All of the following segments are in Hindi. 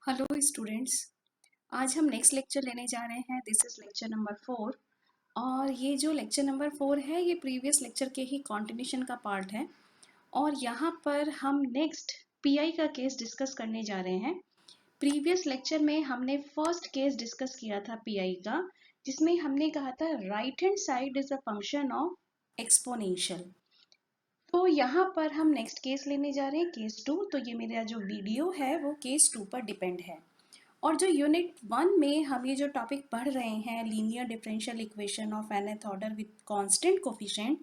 Hello students. आज हम नेक्स्ट लेक्चर लेने जा रहे हैं। दिस इज लेक्चर नंबर 4 और ये जो लेक्चर नंबर 4 है ये प्रीवियस लेक्चर के ही कंटिन्यूशन का पार्ट है। और यहाँ पर हम नेक्स्ट पीआई का केस डिस्कस करने जा रहे हैं। प्रीवियस लेक्चर में हमने फर्स्ट केस डिस्कस किया था पीआई का, जिसमें हमने कहा था right hand side is a function of exponential. तो यहाँ पर हम नेक्स्ट केस लेने जा रहे हैं, केस 2। तो ये मेरा जो वीडियो है वो केस 2 पर डिपेंड है। और जो यूनिट 1 में हम ये जो टॉपिक पढ़ रहे हैं, linear differential equation of nth order with constant coefficient,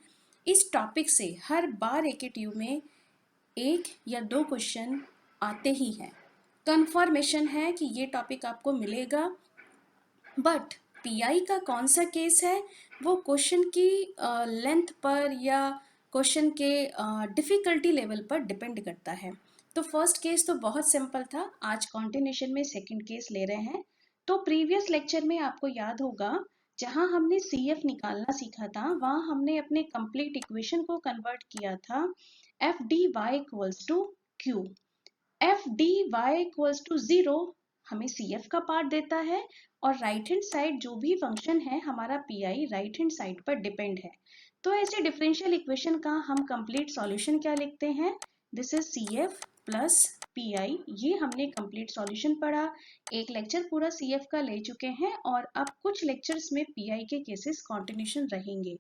इस टॉपिक से हर बार एक ट्यूब में एक या दो क्वेश्चन आते ही हैं। कंफर्मेशन है कि ये टॉपिक आपको मिलेगा, बट पीआई का कौन सा केस है वो क्वेश्चन की लेंथ पर या क्वेश्चन के डिफ़िकल्टी लेवल पर डिपेंड करता है। तो फर्स्ट केस तो बहुत सिंपल था, आज कॉन्टिन्यूशन में सेकंड केस ले रहे हैं। तो प्रीवियस लेक्चर में आपको याद होगा, जहां हमने CF निकालना सीखा था वहां हमने अपने कंप्लीट इक्वेशन को कन्वर्ट किया था F D Y equals to Q. F D Y equals to 0 हमें CF का पार्ट देता है, और राइट हैंड साइड जो भी फंक्शन है हमारा पीआई राइट हैंड साइड पर डिपेंड है। तो ऐसे डिफरेंशियल इक्वेशन का हम कंप्लीट सॉल्यूशन क्या लिखते हैं? This is CF plus pi. ये हमने कंप्लीट सॉल्यूशन पढ़ा। एक लेक्चर पूरा CF का ले चुके हैं और अब कुछ लेक्चर्स में पीआई के केसेस कंटिन्यूशन रहेंगे।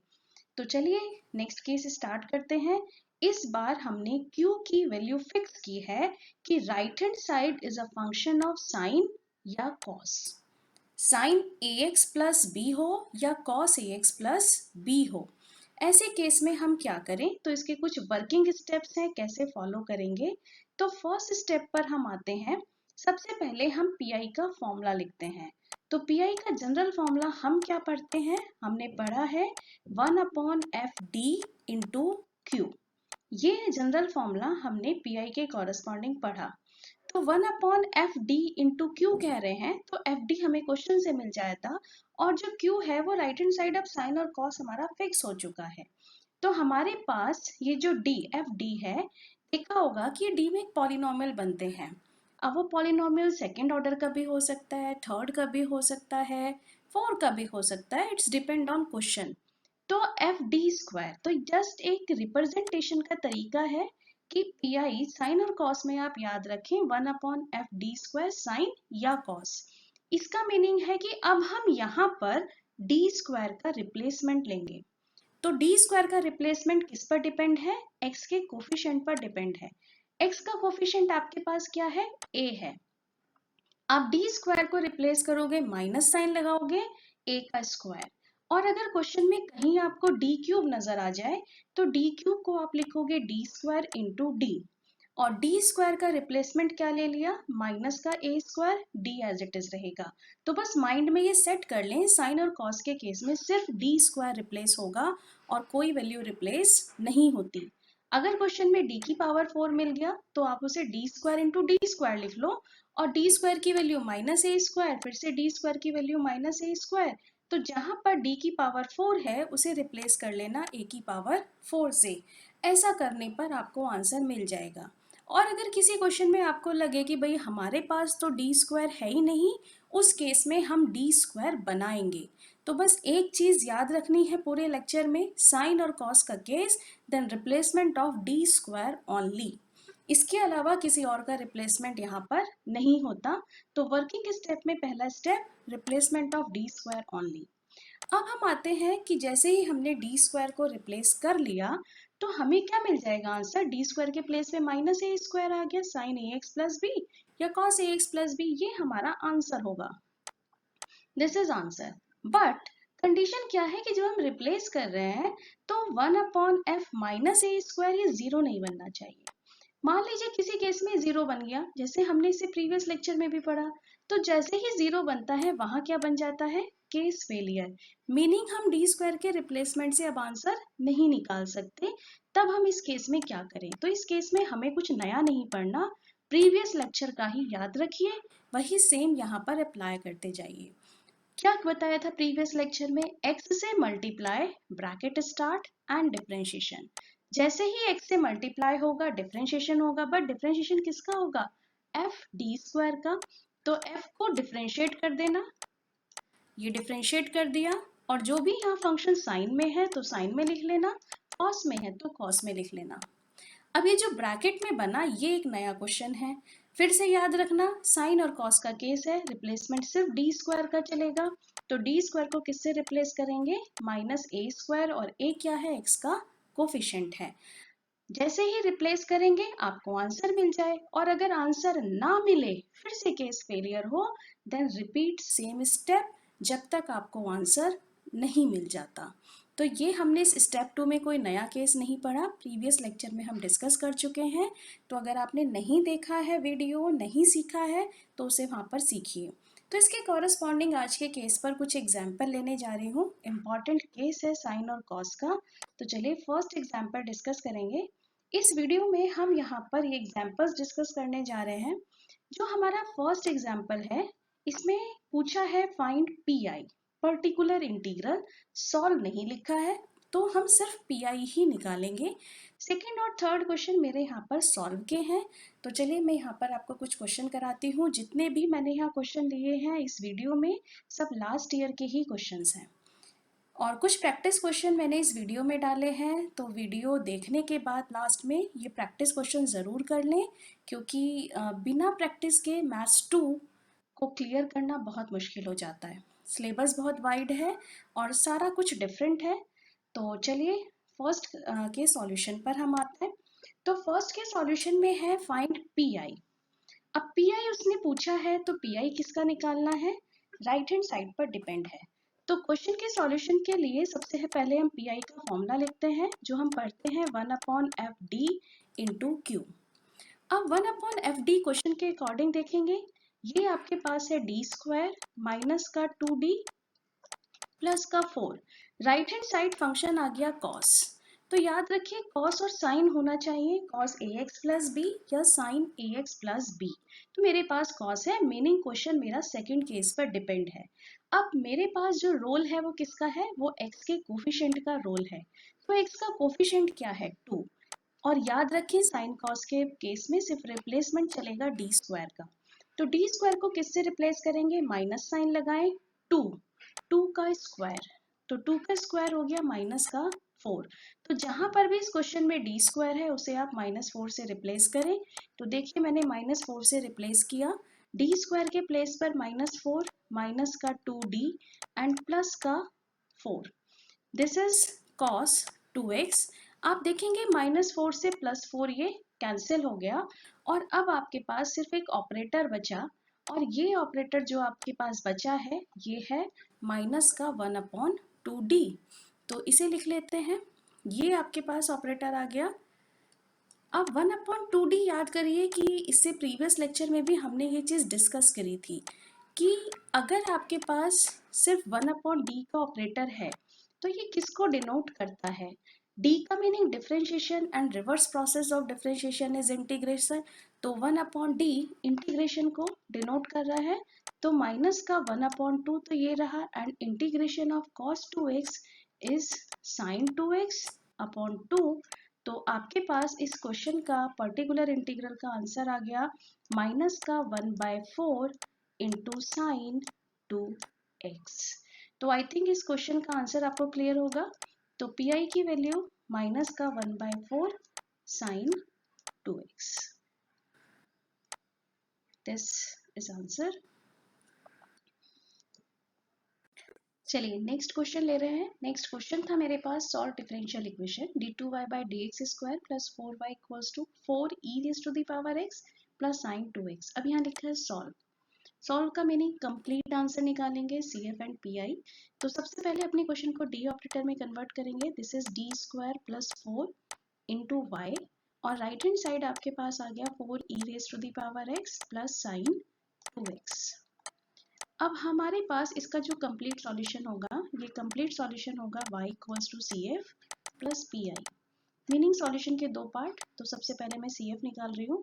तो चलिए नेक्स्ट केस स्टार्ट करते हैं। इस बार हमने Q की वैल्यू फिक्स की है कि right hand side is a function of sine या cos. Sine AX plus B हो या कॉस AX प्लस बी हो। ऐसे केस में हम क्या करें? तो इसके कुछ वर्किंग स्टेप्स हैं, कैसे फॉलो करेंगे। तो फर्स्ट स्टेप पर हम आते हैं। सबसे पहले हम पीआई का फॉर्मूला लिखते हैं। तो पीआई का जनरल फॉर्मूला हम क्या पढ़ते हैं? हमने पढ़ा है 1/FD इंटू क्यू। ये है जनरल फॉर्मूला, हमने पीआई के कॉरस्पॉन्डिंग पढ़ा। तो 1/FD इंटू क्यू कह रहे हैं, तो FD हमें क्वेश्चन से मिल जाया था, और जो Q है वो right hand side of sine और कॉस हमारा फिक्स हो चुका है। तो हमारे पास ये जो FD है, देखा होगा कि D में एक पॉलिनोमियल बनते हैं। अब वो पॉलिनोमियल सेकेंड ऑर्डर का भी हो सकता है, थर्ड का भी हो सकता है, फोर्थ का भी हो सकता है, इट्स डिपेंड ऑन क्वेश्चन। तो FD², तो जस्ट एक रिप्रेजेंटेशन का तरीका है कि पीआई साइन और कॉस में आप याद रखें 1/FD² साइन या कॉस। इसका मीनिंग है कि अब हम यहाँ पर D² का रिप्लेसमेंट लेंगे। तो D² का रिप्लेसमेंट किस पर डिपेंड है? x के कोफिशिएंट पर डिपेंड है। x का कोफिशिएंट आपके पास क्या है? a है। आप D² को रिप्लेस करोगे, माइनस साइन लगाओगे, a का स्क्वायर। और अगर क्वेश्चन में कहीं आपको D³ नजर आ जाए तो D³ को आप लिखोगे D² इंटू D, और D² का रिप्लेसमेंट क्या ले लिया? माइनस का a², D as it is रहेगा। तो बस माइंड में ये सेट कर लें, साइन और कॉस के केस में सिर्फ D² रिप्लेस होगा और कोई वैल्यू रिप्लेस नहीं होती। अगर क्वेश्चन में d की पावर 4 मिल गया तो आप उसे D² इंटू D² लिख लो, और D² की वैल्यू -a², फिर से D² की वैल्यू -a²। तो जहां पर d की पावर 4 है उसे रिप्लेस कर लेना a की पावर 4 से। ऐसा करने पर आपको आंसर मिल जाएगा। और अगर किसी क्वेश्चन में आपको लगे कि भाई हमारे पास तो D² है ही नहीं, उस केस में हम D² बनाएंगे। तो बस एक चीज याद रखनी है पूरे लेक्चर में, साइन और कॉस का केस, then replacement of D² only. इसके अलावा किसी और का रिप्लेसमेंट यहाँ पर नहीं होता। तो वर्किंग स्टेप में पहला step replacement of D² only. अब हम आते हैं कि जैसे ही हमने D² को रिप्लेस कर लिया तो हमें क्या मिल जाएगा आंसर? D² के प्लेस में -a² आ गया, साइन AX प्लस बी या कॉस AX प्लस बी, ये हमारा आंसर होगा। This is answer. But condition क्या है कि जब हम रिप्लेस कर रहे हैं तो 1/f -a² ये 0 नहीं बनना चाहिए। मान लीजिए किसी केस में 0 बन गया, जैसे हमने इसे प्रीवियस लेक्चर में भी पढ़ा। तो जैसे ही 0 बनता है वहां क्या बन जाता है? Case failure. मीनिंग हम D² के रिप्लेसमेंट से अब आंसर नहीं निकाल सकते। तब हम इस केस में क्या करें? तो इस केस में हमें कुछ नया नहीं पढ़ना, प्रीवियस लेक्चर का ही याद रखिए, वही सेम यहाँ पर अप्लाई करते जाइए। क्या बताया था प्रीवियस लेक्चर में? x से multiply, bracket start, and differentiation. जैसे ही x से मल्टीप्लाई होगा डिफरेंशिएशन होगा, बट डिफरेंशिएशन किसका होगा? FD² का। तो f को डिफरेंशिएट कर देना, ये डिफरेंशिएट कर दिया, और जो भी यहाँ फंक्शन साइन में है तो साइन में लिख लेना, कॉस में है तो कॉस में लिख लेना। अब ये जो ब्रैकेट में बना ये एक नया क्वेश्चन है, फिर से याद रखना साइन और कॉस का केस है, रिप्लेसमेंट सिर्फ डी स्क्वायर का चलेगा, तो डी स्क्वायर को किससे रिप्लेस करेंगे, माइनस ए स्क्वायर, और ए क्या है, एक्स का कोफिशिएंट है। जैसे ही रिप्लेस करेंगे आपको आंसर मिल जाए, और अगर आंसर ना मिले, फिर से केस फेलियर हो, देन रिपीट सेम स्टेप जब तक आपको आंसर नहीं मिल जाता। तो ये हमने इस स्टेप 2 में कोई नया केस नहीं पढ़ा, प्रीवियस लेक्चर में हम डिस्कस कर चुके हैं। तो अगर आपने नहीं देखा है वीडियो, नहीं सीखा है, तो उसे वहाँ पर सीखिए। तो इसके कॉरस्पॉन्डिंग आज के केस पर कुछ एग्जाम्पल लेने जा रही हूँ, इम्पॉर्टेंट केस है साइन और कॉस का। तो चलिए फर्स्ट एग्जाम्पल डिस्कस करेंगे। इस वीडियो में हम यहाँ पर ये एग्जाम्पल्स डिस्कस करने जा रहे हैं। जो हमारा फर्स्ट एग्जाम्पल है, इसमें पूछा है find P I, particular integral, solve नहीं लिखा है, तो हम सिर्फ पी आई ही निकालेंगे। सेकेंड और थर्ड क्वेश्चन मेरे यहाँ पर सॉल्व के हैं। तो चलिए मैं यहाँ पर आपको कुछ क्वेश्चन कराती हूँ। जितने भी मैंने यहाँ क्वेश्चन लिए हैं इस वीडियो में, सब लास्ट ईयर के ही क्वेश्चंस हैं, और कुछ प्रैक्टिस क्वेश्चन मैंने इस वीडियो में डाले हैं। तो वीडियो देखने के बाद लास्ट में ये प्रैक्टिस क्वेश्चन ज़रूर कर लें, क्योंकि बिना प्रैक्टिस के मैथ्स 2 को क्लियर करना बहुत मुश्किल हो जाता है। सिलेबस बहुत वाइड है और सारा कुछ डिफरेंट है। तो चलिए फर्स्ट के सॉल्यूशन पर हम आते हैं। तो फर्स्ट के सॉल्यूशन में है फाइंड पी आई। अब पी आई उसने पूछा है, तो पी आई किसका निकालना है, राइट हैंड साइड पर डिपेंड है। तो क्वेश्चन के सॉल्यूशन के लिए सबसे पहले हम पी आई का फॉर्मूला लिखते हैं, जो हम पढ़ते हैं 1/f(d) इंटू क्यू। अब 1/f(d) क्वेश्चन के अकॉर्डिंग देखेंगे, ये आपके पास है डी स्क्वायर माइनस का 2d प्लस का 4, राइट हैंड साइड फंक्शन आ गया कॉस। तो याद रखिए कॉस और साइन होना चाहिए, cos A x plus B या साइन ए एक्स प्लस बी। तो मेरे पास कॉस है, मीनिंग क्वेश्चन मेरा सेकंड केस पर डिपेंड है। अब मेरे पास जो रोल है वो किसका है, वो एक्स के कोफिशिएंट का रोल है। तो एक्स का कोफिशिएंट क्या है, 2। और याद रखें साइन कॉस के केस में सिर्फ रिप्लेसमेंट चलेगा डी स्क्वायर का। तो डी स्क्वायर को किससे रिप्लेस करेंगे, माइनस साइन लगाएं, 2, 2 का स्क्वायर, तो 2 का स्क्वायर हो गया माइनस का 4। तो जहां पर भी इस क्वेश्चन में डी स्क्वायर है उसे आप -4 से रिप्लेस करें। तो देखिए मैंने -4 से रिप्लेस किया, डी स्क्वायर के प्लेस पर -4, माइनस का 2d एंड प्लस का 4। This is cos 2x। आप देखेंगे -4 से +4 ये कैंसिल हो गया, और अब आपके पास सिर्फ एक ऑपरेटर बचा, और ये ऑपरेटर जो आपके पास बचा है ये है माइनस का 1/2d। तो इसे लिख लेते हैं, ये आपके पास ऑपरेटर आ गया। अब 1/2d याद करिए कि इससे प्रीवियस लेक्चर में भी हमने ये चीज़ डिस्कस करी थी कि अगर आपके पास सिर्फ 1/d का ऑपरेटर है तो ये किसको डिनोट करता है, d का meaning differentiation and reverse process of differentiation is integration. तो 1/d इंटीग्रेशन को डिनोट कर रहा है, तो माइनस का 1/2 तो ये रहा, and integration of cos 2x is sin 2x upon 2। तो आपके पास इस क्वेश्चन का पर्टिकुलर इंटीग्रल का आंसर आ गया माइनस का 1/4 इंटू साइन 2x। तो आई थिंक इस क्वेश्चन का आंसर आपको क्लियर होगा। तो पी आई की वैल्यू माइनस का 1/4 sine 2x। This is answer. चलिए नेक्स्ट क्वेश्चन ले रहे हैं। नेक्स्ट क्वेश्चन था मेरे पास solve differential equation d2y/dx² + 4y = 4e⁻x + sin 2x। अब यहाँ लिखा है सॉल्व। सॉल्व का मीनिंग कंप्लीट आंसर निकालेंगे, CF एंड PI। तो सबसे पहले अपने क्वेश्चन को डी ऑपरेटर में कन्वर्ट करेंगे, this is d² + 4 into y, और राइट हैंड साइड आपके पास आ गया 4e⁻x + sin 2x। अब हमारे पास इसका जो कंप्लीट सॉल्यूशन होगा, ये कंप्लीट सॉल्यूशन होगा y = CF + PI, meaning solution के दो पार्ट। तो सबसे पहले मैं CF निकाल रही हूँ।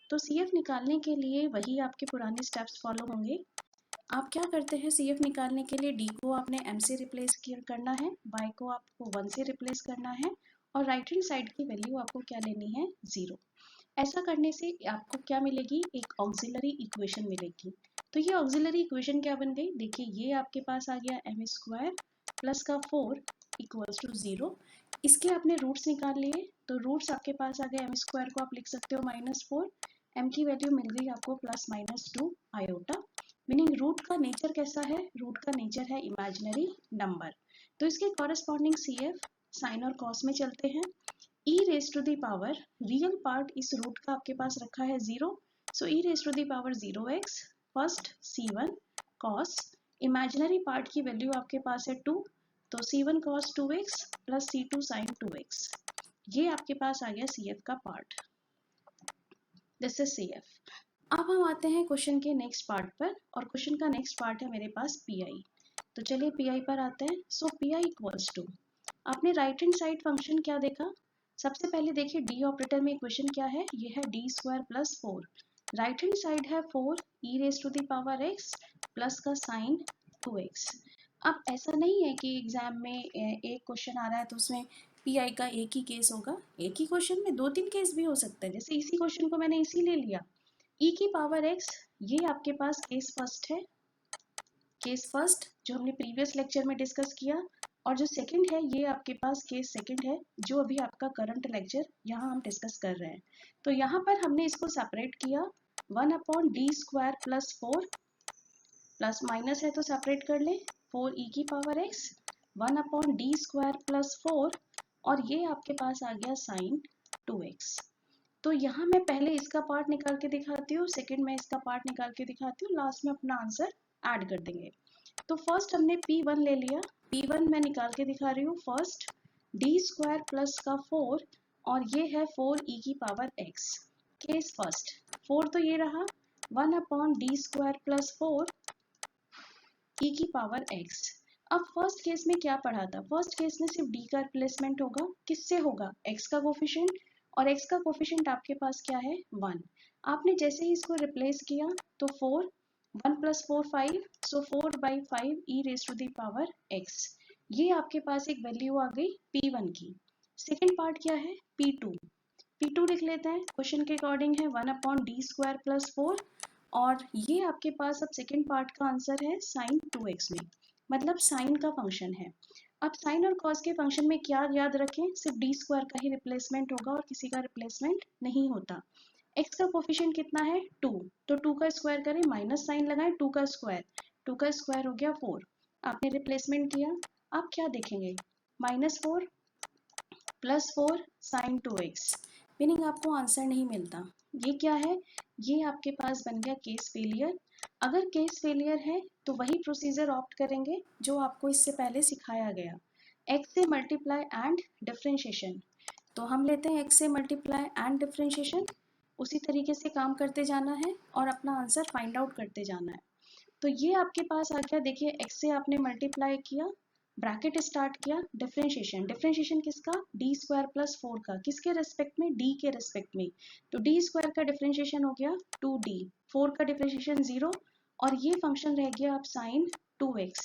तो CF निकालने के लिए वही आपके पुराने स्टेप्स फॉलो होंगे। आप क्या करते हैं, CF निकालने के लिए d को आपने m से रिप्लेस करना है, y को आपको 1 से रिप्लेस करना है, और राइट हैंड साइड की वैल्यू आपको क्या लेनी है, 0। ऐसा करने से आपको क्या मिलेगी, एक ऑक्सिलरी इक्वेशन मिलेगी। तो ये ऑक्सिलरी इक्वेशन क्या बन गई, देखिए ये आपके पास आ गया एम स्क्वायर प्लस का 4 इक्वल्स टू 0। इसके आपने रूट्स निकाल लिए, तो रूट्स आपके पास आ गए, एम स्क्वायर को आप लिख सकते हो -4, एम की वैल्यू मिल गई आपको +-2 आयोटा, मीनिंग रूट का नेचर कैसा है, रूट का नेचर है इमेजिनरी नंबर। तो इसके कॉरेस्पॉन्डिंग CF साइन और कॉस में चलते हैं। e raise to the power, real part इस रूट का आपके पास रखा है 0, so e raise to the power 0x first C1 cos, imaginary part की वैल्यू आपके पास है 2, तो C1 cos 2x plus C2 sin 2x, ये आपके पास आ गया CF का पार्ट, दिस इज CF। अब हम आते हैं क्वेश्चन के नेक्स्ट पार्ट पर, और क्वेश्चन का नेक्स्ट पार्ट है मेरे पास PI। तो चलिए PI पर आते हैं। सो PI इक्वल्स टू, आपने राइट हैंड साइड फंक्शन क्या देखा, सबसे पहले देखिए डी ऑपरेटर में इक्वेशन क्या है, ये है D square plus 4, right hand side है 4 E raise to the power X plus का साइन 2x। अब ऐसा नहीं है कि एग्जाम में एक क्वेश्चन आ रहा है तो उसमें PI का एक ही केस होगा, एक ही क्वेश्चन में 2-3 केस भी हो सकते हैं। जैसे इसी क्वेश्चन को मैंने इसी ले लिया, e की पावर x, ये आपके पास केस फर्स्ट है, केस फर्स्ट जो हमने प्रीवियस लेक्चर में डिस्कस किया, और जो सेकंड है ये आपके पास केस सेकंड है जो अभी आपका करंट लेक्चर यहाँ हम डिस्कस कर रहे हैं। तो यहाँ पर हमने इसको सेपरेट किया, 1/d square plus 4, plus minus है तो सेपरेट कर लें, 4e की power x 1/d square plus 4, और ये आपके पास आ गया साइन 2x। तो यहाँ मैं पहले इसका पार्ट निकाल के दिखाती हूँ, सेकंड में इसका पार्ट निकाल के दिखाती हूँ, लास्ट में अपना आंसर ऐड कर देंगे। तो फर्स्ट हमने P1 ले लिया, P1 मैं निकाल के दिखा रही हूँ, फर्स्ट d स्क्वायर प्लस का 4, और ये है 4e की पावर x, केस फर्स्ट 4 तो ये रहा, 1/d स्क्वायर प्लस 4 e की पावर x। अब फर्स्ट केस में क्या पढ़ा था, फर्स्ट केस में सिर्फ d का रिप्लेसमेंट होगा, किससे होगा, x का कोफिशिएंट, और x का कोफिशिएंट आपके पास क्या है 1। आपने जैसे ही इसको रिप्लेस किया तो 4, 1 + 4 5, so 4/5 e raise to the power x, ये आपके पास एक वैल्यू आ गई P1 की। सेकेंड पार्ट क्या है P2, P2 लिख लेते हैं, क्वेश्चन के अकॉर्डिंग है 1/d स्क्वायर प्लस 4, और ये आपके पास अब सेकेंड पार्ट का आंसर है साइन 2x में, मतलब साइन का फंक्शन है। अब साइन और कॉस के फंक्शन में क्या याद रखें, सिर्फ डी स्क्वायर का ही रिप्लेसमेंट होगा और किसी का रिप्लेसमेंट नहीं होता। x का कोफिशिएंट कितना है 2, तो 2 का स्क्वायर करें, माइनस साइन लगाएं, 2 का स्क्वायर हो गया 4, आपने रिप्लेसमेंट किया, आप क्या देखेंगे -4 प्लस 4 साइन 2x, मीनिंग आपको आंसर नहीं मिलता। ये क्या है, ये आपके पास बन गया केस फेलियर। अगर केस फेलियर है तो वही प्रोसीजर ऑप्ट करेंगे जो आपको इससे पहले सिखाया गया, x से मल्टीप्लाई एंड डिफरेंशिएशन। तो हम लेते हैं x से मल्टीप्लाई एंड डिफरेंशिएशन, उसी तरीके से काम करते जाना है और अपना आंसर फाइंड आउट करते जाना है। तो ये आपके पास आ गया, देखिए x से आपने मल्टीप्लाई किया, ब्रैकेट स्टार्ट किया, डिफरेंशिएशन, डिफरेंशिएशन किसका d स्क्वायर प्लस 4 का, किसके रेस्पेक्ट में, d के रेस्पेक्ट में, तो d स्क्वायर का डिफरेंशिएशन हो गया 2d, 4 का डिफरेंशिएशन 0, और ये फंक्शन रह गया अब साइन 2x।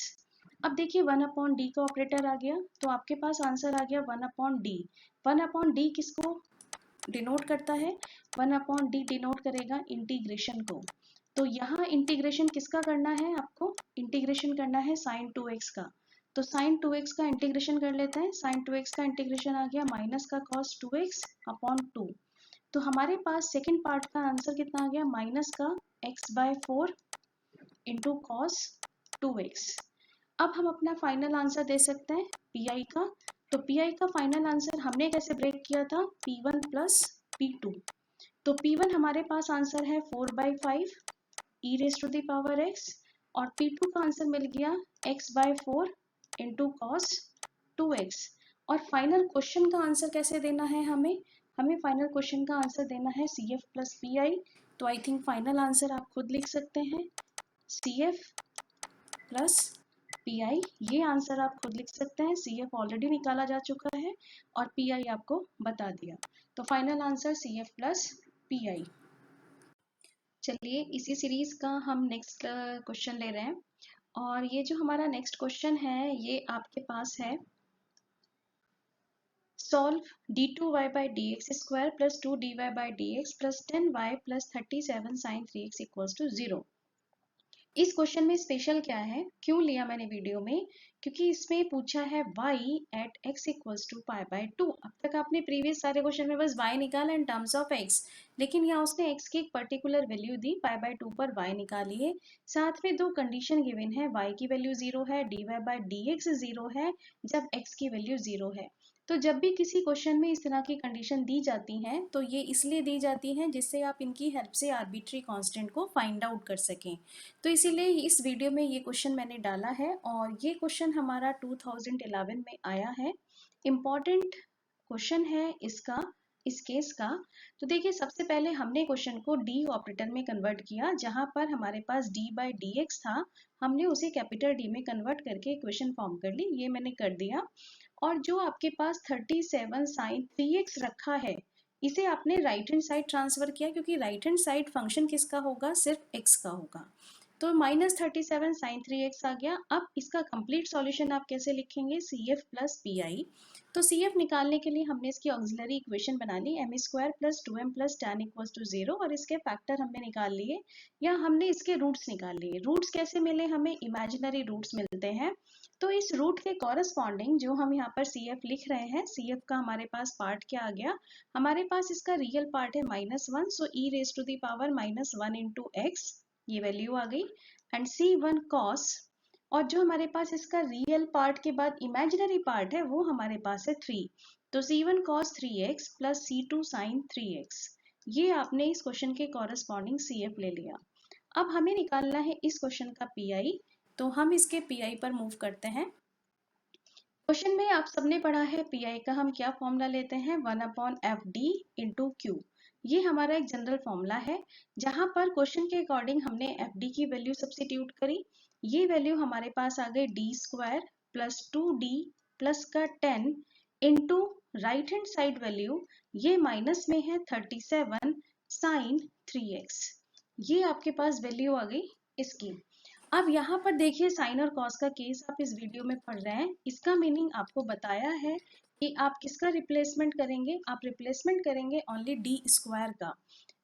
अब देखिए 1/d का ऑपरेटर आ गया, तो आपके पास आंसर आ गया 1/d। 1/d किसको डिनोट करता है, 1/d डिनोट करेगा इंटीग्रेशन को। तो यहाँ इंटीग्रेशन किसका करना है, आपको इंटीग्रेशन करना है साइन 2x का, तो साइन 2x का इंटीग्रेशन कर लेते हैं, साइन 2x का इंटीग्रेशन आ गया माइनस का cos 2x अपॉन 2, तो हमारे पास सेकेंड पार्ट का आंसर कितना आ गया, माइनस का x/4 इंटू कॉस 2x। अब हम अपना फाइनल आंसर दे सकते हैं PI का, तो PI का फाइनल आंसर हमने कैसे ब्रेक किया था, P1 प्लस P2, तो P1 हमारे पास आंसर है 4/5 e raise to the power x, और P2 का आंसर मिल गया x/4 इंटू कॉस 2x। और फाइनल क्वेश्चन का आंसर कैसे देना है, हमें फाइनल क्वेश्चन का आंसर देना है CF प्लस PI, तो आई थिंक फाइनल आंसर आप खुद लिख सकते हैं CF प्लस PI, ये आंसर आप खुद लिख सकते हैं, CF ऑलरेडी निकाला जा चुका है और PI आपको बता दिया, तो final answer CF plus PI। चलिए इसी सीरीज का हम नेक्स्ट क्वेश्चन ले रहे हैं, और ये जो हमारा नेक्स्ट क्वेश्चन है ये आपके पास है, solve d2y/dx square plus 2dy/dx plus 10y plus 37 sin 3x equals to 0। इस क्वेश्चन में स्पेशल क्या है, क्यों लिया मैंने वीडियो में, क्योंकि इसमें पूछा है y at x equals to pi by 2। अब तक आपने प्रीवियस सारे क्वेश्चन में बस y निकाला इन टर्म्स ऑफ x, लेकिन यहाँ उसने x की एक particular value the, pi by 2 पर y निकाली है। साथ में दो कंडीशन गिवन है, y की वैल्यू 0 है, dy बाय dx 0 है जब x की वैल्यू 0 है। तो जब भी किसी क्वेश्चन में इस तरह की कंडीशन दी जाती हैं तो ये इसलिए दी जाती हैं जिससे आप इनकी हेल्प से आर्बिट्री कांस्टेंट को फाइंड आउट कर सकें। तो इसीलिए इस वीडियो में ये क्वेश्चन मैंने डाला है और ये क्वेश्चन हमारा 2011 में आया है। इम्पॉर्टेंट क्वेश्चन है इसका, इस केस का। तो देखिए सबसे पहले हमने क्वेश्चन को डी ऑपरेटर में कन्वर्ट किया, जहां पर हमारे पास डी बाई डी एक्स था, हमने उसे कैपिटल डी में कन्वर्ट करके इक्वेशन फॉर्म कर ली, ये मैंने कर दिया। और जो आपके पास 37 साइन 3x रखा है, इसे आपने राइट हैंड साइड ट्रांसफर किया, क्योंकि राइट हैंड साइड फंक्शन किसका होगा, सिर्फ x का होगा। तो -37 साइन 3x आ गया। अब इसका कंप्लीट सॉल्यूशन आप कैसे लिखेंगे, CF प्लस PI। तो CF निकालने के लिए हमने इसकी ऑक्सिलरी इक्वेशन बना ली, m² plus 2m plus tan equals to 0, और इसके फैक्टर हमने निकाल लिए, या हमने इसके रूट्स निकाल लिए। रूट्स कैसे मिले हमें, इमेजिनरी रूट्स मिलते हैं। तो इस रूट के कॉरस्पॉन्डिंग जो हम यहाँ पर CF लिख रहे हैं, CF का हमारे पास पार्ट क्या आ गया, हमारे पास इसका रियल पार्ट है -1, so e raise to the power -1 into x, ये वैल्यू आ गई, एंड C1 cos, और जो हमारे पास इसका रियल पार्ट के बाद इमेजिनरी पार्ट है वो हमारे पास है 3, तो C1 cos 3x plus C2 sin 3x। ये आपने इस क्वेश्चन के कॉरस्पॉन्डिंग CF ले लिया। अब हमें निकालना है इस क्वेश्चन का PI, तो हम इसके PI पर मूव करते हैं। क्वेश्चन में आप सबने पढ़ा है PI का हम क्या फॉर्मूला लेते हैं, 1/FD इंटू Q। ये हमारा एक जनरल फॉर्मूला है, जहां पर क्वेश्चन के अकॉर्डिंग हमने FD की वैल्यू सब्स्टिट्यूट करी। ये वैल्यू हमारे पास आ गई d² प्लस 2d प्लस का 10 into right hand side value, ये माइनस में है 37 साइन 3x। ये आपके पास वैल्यू आ गई इसकी। अब यहाँ पर देखिए साइन और कॉस का केस आप इस वीडियो में पढ़ रहे हैं, इसका मीनिंग आपको बताया है कि आप किसका रिप्लेसमेंट करेंगे, आप रिप्लेसमेंट करेंगे ओनली d² का।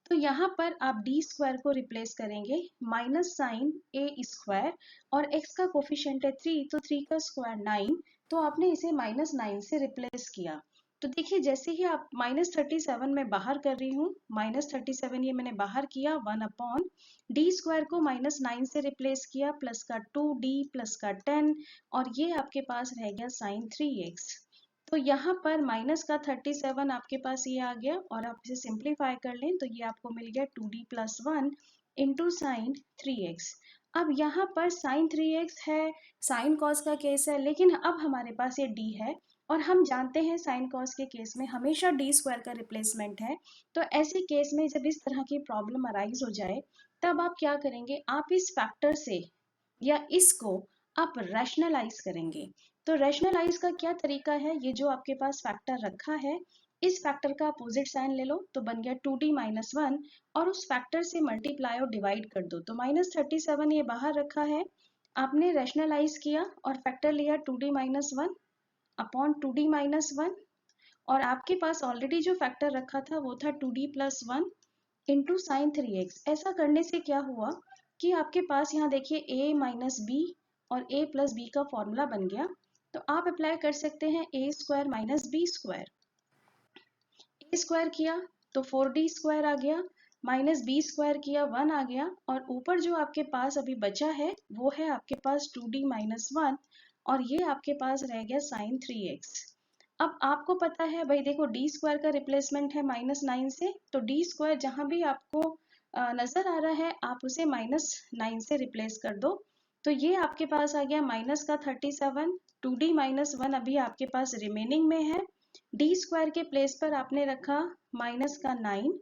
तो यहाँ पर आप d² को रिप्लेस करेंगे माइनस साइन a², और x का कोफिशिएंट है 3, तो 3 का स्क्वायर 9, तो आपने इसे -9 से रिप्लेस किया। तो देखिए जैसे ही आप -37 में बाहर कर रही हूँ, -37 ये मैंने बाहर किया, 1/d² को -9 से रिप्लेस किया, प्लस का 2d प्लस का 10, और ये आपके पास रह गया साइन 3x। तो यहाँ पर माइनस का 37 आपके पास ये आ गया, और आप इसे सिंप्लीफाई कर लें तो ये आपको मिल गया 2d plus 1 into sine 3x। अब यहाँ पर साइन 3x है, साइन कॉस का केस है, लेकिन अब हमारे पास ये d है, और हम जानते हैं साइन कॉस के केस में हमेशा d² का रिप्लेसमेंट है। तो ऐसे केस में जब इस तरह की प्रॉब्लम अराइज हो जाए, तब आप क्या करेंगे, आप इस फैक्टर से या इसको आप रैशनलाइज करेंगे। तो रैशनलाइज का क्या तरीका है, ये जो आपके पास फैक्टर रखा है, इस फैक्टर का अपोजिट साइन ले लो, तो बन गया 2d माइनस 1, और उस फैक्टर से मल्टीप्लाई और डिवाइड कर दो, तो -37 ये बाहर रखा है, आपने रैशनलाइज किया और फैक्टर लिया 2d minus 1 upon 2d minus 1, और आपके पास ऑलरेडी जो फैक्टर रखा था वो था 2d plus 1 into sine 3x। ऐसा करने से क्या हुआ कि आपके पास यहाँ देखिए a माइनस बी और a प्लस बी का फॉर्मूला बन गया। तो आप अप्लाई कर सकते हैं a² माइनस b²। a² किया तो 4d² आ गया, माइनस b² किया 1 आ गया, और ऊपर जो आपके पास अभी बचा है वो है आपके पास 2d माइनस 1, और ये आपके पास रह गया साइन 3x। अब आपको पता है भाई, देखो d² का रिप्लेसमेंट है -9 से, तो d² जहां भी आपको नजर आ रहा है आप उसे -9 से रिप्लेस कर दो। तो ये आपके पास आ गया माइनस का 37, 2d माइनस 1 अभी आपके पास रिमेनिंग में है, d² के प्लेस पर आपने रखा माइनस का 9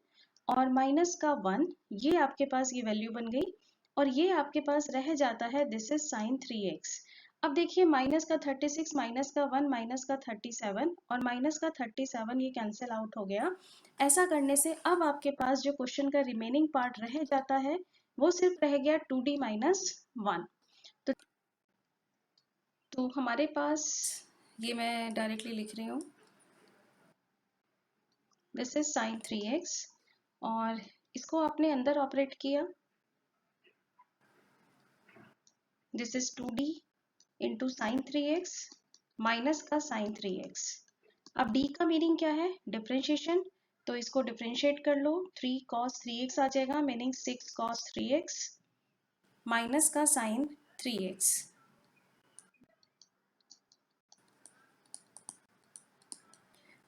और माइनस का 1, ये आपके पास ये वैल्यू बन गई, और ये आपके पास रह जाता है, दिस इज साइन 3x। अब देखिए माइनस का 36 माइनस का 1 माइनस का 37 और माइनस का 37 ये कैंसिल आउट हो गया। ऐसा करने से अब आपके पास जो क्वेश्चन का रिमेनिंग पार्ट रह जाता है वो सिर्फ रह गया 2d माइनस 1। तो हमारे पास, ये मैं डायरेक्टली लिख रही हूँ, दिस इज साइन 3x, और इसको आपने अंदर ऑपरेट किया, this is 2d into sine 3x minus का साइन 3x। अब d का मीनिंग क्या है? डिफरेंशिएशन, तो इसको डिफरेंशिएट कर लो, 3 cos 3x आ जाएगा, मीनिंग 6 cos 3x माइनस का साइन 3x।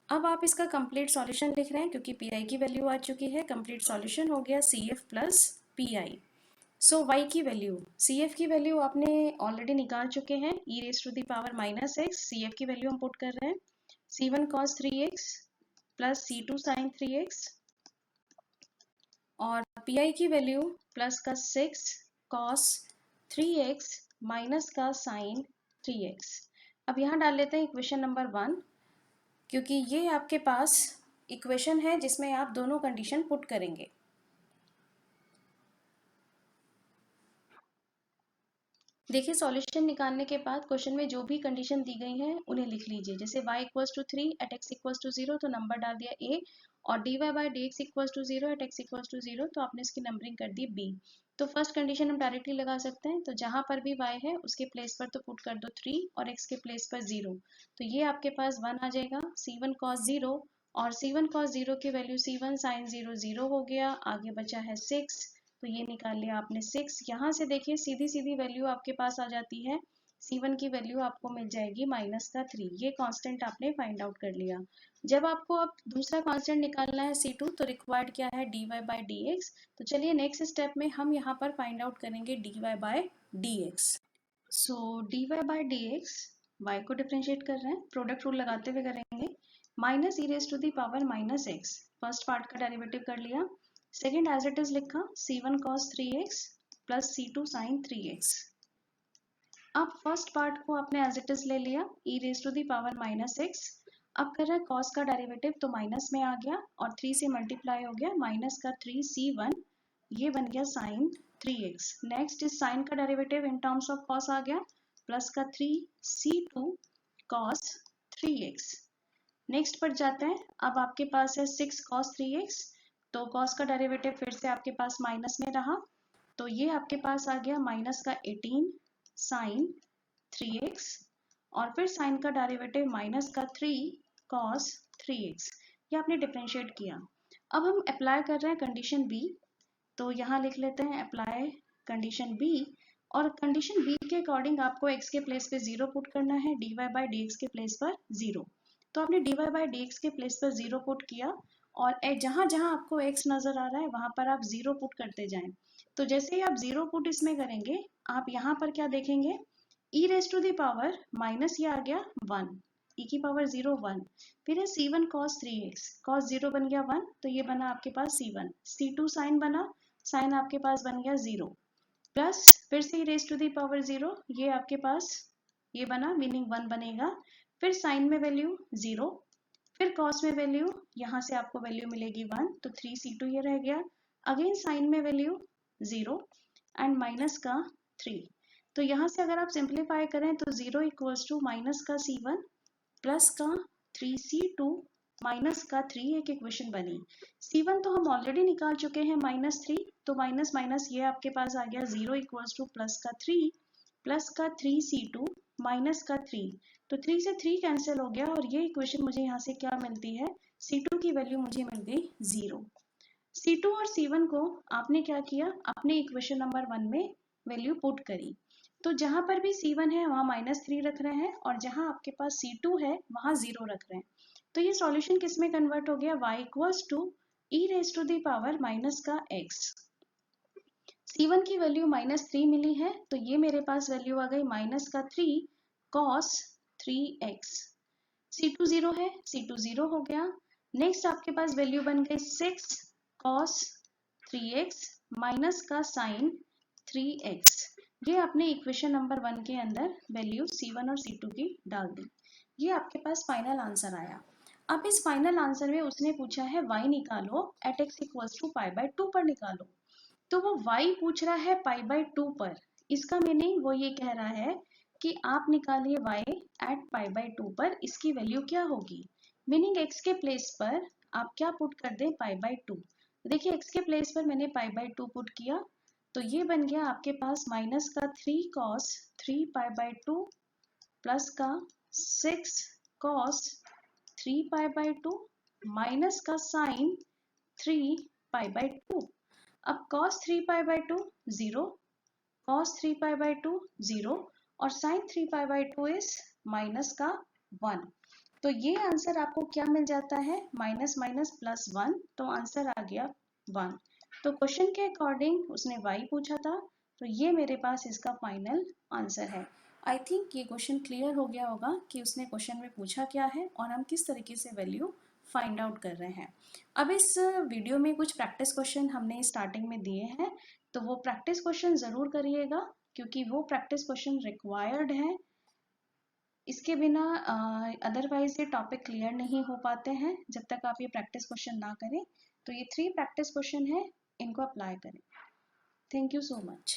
अब आप इसका कंप्लीट सॉल्यूशन लिख रहे हैं क्योंकि पी आई की वैल्यू आ चुकी है। कंप्लीट सॉल्यूशन हो गया C F plus P I. So Y की वैल्यू, सी एफ की वैल्यू आपने ऑलरेडी निकाल चुके हैं, E raise to the power minus X. C F की वैल्यू हम पुट कर रहे हैं, C one cos 3x plus C two sine 3x, और पी आई की वैल्यू प्लस का 6 कॉस 3x माइनस का साइन 3x। अब यहाँ डाल लेते हैं इक्वेशन नंबर 1, क्योंकि ये आपके पास इक्वेशन है जिसमें आप दोनों कंडीशन पुट करेंगे। देखिए सॉल्यूशन निकालने के बाद क्वेश्चन में जो भी कंडीशन दी गई है उन्हें लिख लीजिए। जैसे y equals to 3 at x equals to 0 तो नंबर डाल दिया a, और dy by dx equals to 0 at x equals to 0 तो आपने इसकी नंबरिंग कर दी b। तो फर्स्ट कंडीशन हम डायरेक्टली लगा सकते हैं, तो जहां पर भी y है उसके प्लेस पर तो पुट कर दो 3 और x के प्लेस पर 0, तो ये आपके पास 1 आ जाएगा, c1 cos 0, और c1 cos 0 की वैल्यू c1 sin 0 0 हो गया, आगे बचा है 6, तो ये निकाल लिया आपने 6। यहाँ से देखिए सीधी सीधी वैल्यू आपके पास आ जाती है, C1 की वैल्यू आपको मिल जाएगी माइनस का 3। ये कांस्टेंट आपने फाइंड आउट कर लिया। जब आपको अब दूसरा कांस्टेंट निकालना है C2, तो रिक्वायर्ड क्या है dy बाई dx। तो चलिए नेक्स्ट स्टेप में हम यहाँ पर फाइंड आउट करेंगे dy by dx। So dy by dx, y को डिफ्रेंशिएट कर रहे हैं, प्रोडक्ट रूल लगाते हुए करेंगे, minus e raise to the power minus x, first part का डेरिवेटिव कर लिया, सेकेंड एज इट इज लिखा c1 cos 3x plus c2 sin 3x। अब फर्स्ट पार्ट को आपने एज इट इज ले लिया, e raise to the power minus x, अब कर रहे हैं cos का डेरिवेटिव, तो माइनस में आ गया और 3 से मल्टीप्लाई हो गया, माइनस का 3c1, ये बन गया sin 3x। नेक्स्ट इस साइन का derivative in terms of cos आ गया, प्लस का 3c2 cos 3x। नेक्स्ट पर जाते हैं, अब आपके पास है 6 cos 3x, तो cos का डेरिवेटिव फिर से आपके पास माइनस में रहा, तो ये आपके पास आ गया माइनस का 18 sin 3x, और फिर साइन का डेरिवेटिव माइनस का 3 cos 3x, ये आपने डिफरेंशिएट किया। अब हम अप्लाई कर रहे हैं कंडीशन बी, तो यहाँ लिख लेते हैं अप्लाई कंडीशन बी, और कंडीशन बी के अकॉर्डिंग आपको x के प्लेस पे 0 पुट करना है, dy बाई dx के प्लेस पर 0। तो आपने dy बाई dx के प्लेस पर 0 पुट किया, और जहां जहां आपको x नजर आ रहा है वहां पर आप 0 पुट करते जाएं। तो जैसे ही आप 0 पुट इसमें करेंगे, आप यहाँ पर क्या देखेंगे, e raise to the power minus ये आ गया 1, e की पावर 0 1, फिर है c1 cos 3x, cos 0 बन गया 1, तो ये बना आपके पास c1, c2 साइन बना, साइन आपके पास बन गया 0, प्लस फिर से रेज टू दी पावर 0, ये आपके पास ये बना, मीनिंग 1 बनेगा, फिर साइन में वैल्यू 0, फिर कॉस में वैल्यू, यहाँ से आपको वैल्यू मिलेगी 1, तो 3c2 ये रह गया, अगेन साइन में वैल्यू 0 एंड माइनस का 3। तो यहाँ से अगर आप सिंप्लीफाई करें तो 0 इक्वल्स टू माइनस का c1 प्लस का 3c2 माइनस का 3, एक इक्वेशन बनी। c1 तो हम ऑलरेडी निकाल चुके हैं -3, तो माइनस माइनस ये आपके पास आ गया 0 इक्वल्स टू प्लस का 3 प्लस का 3c2 माइनस का 3, तो 3 से 3 कैंसिल हो गया, और ये इक्वेशन मुझे यहाँ से क्या मिलती है, c2 की वैल्यू मुझे मिल गई 0। c2 और c1 को आपने क्या किया, अपने इक्वेशन नंबर 1 में वैल्यू पुट करी, तो जहां पर भी c1 है वहां -3 रख रहे हैं, और जहां आपके पास c2 है वहां 0 रख रहे हैं। तो ये सॉल्यूशन किस में कन्वर्ट हो गया, y equals to e raise to the power minus का x। c1 की वैल्यू -3 मिली है, तो ये मेरे पास वैल्यू आ गई माइनस का 3 cos 3x। c2 0 है, c2 0 हो गया, नेक्स्ट आपके पास वैल्यू बन गई 6 cos 3x माइनस का साइन 3x। ये आपने इक्वेशन नंबर 1 के अंदर वैल्यू c1 और c2 की डाल दी, ये आपके पास फाइनल आंसर आया। अब इस फाइनल आंसर में उसने पूछा है y निकालो at x equals to pi by 2 पर निकालो, तो वो y पूछ रहा है पाई बाई 2 पर, इसका मीनिंग वो ये कह रहा है कि आप निकालिए y एट पाई बाई 2 पर, इसकी वैल्यू क्या होगी, मीनिंग x के प्लेस पर आप क्या पुट कर दें, पाई बाई 2। देखिए x के प्लेस पर मैंने पाई बाई 2 पुट किया, तो ये बन गया आपके पास माइनस का 3 cos 3π/2 प्लस का 6 cos 3π/2 माइनस का साइन 3π/2। अब cos 3π/2 0, cos 3π/2 0 और sin 3π/2 इज माइनस का 1। तो ये आंसर आपको क्या मिल जाता है, माइनस माइनस प्लस 1, तो आंसर आ गया 1। तो क्वेश्चन के अकॉर्डिंग उसने y पूछा था, तो ये मेरे पास इसका फाइनल आंसर है। आई थिंक ये क्वेश्चन क्लियर हो गया होगा कि उसने क्वेश्चन में पूछा क्या है और हम किस तरीके से वैल्यू फाइंड आउट कर रहे हैं। अब इस वीडियो में कुछ प्रैक्टिस क्वेश्चन हमने स्टार्टिंग में दिए हैं, तो वो प्रैक्टिस क्वेश्चन ज़रूर करिएगा क्योंकि वो प्रैक्टिस क्वेश्चन रिक्वायर्ड है। इसके बिना अदरवाइज ये टॉपिक क्लियर नहीं हो पाते हैं जब तक आप ये प्रैक्टिस क्वेश्चन ना करें। तो ये 3 प्रैक्टिस क्वेश्चन है, इनको अप्लाई करें। Thank you so much.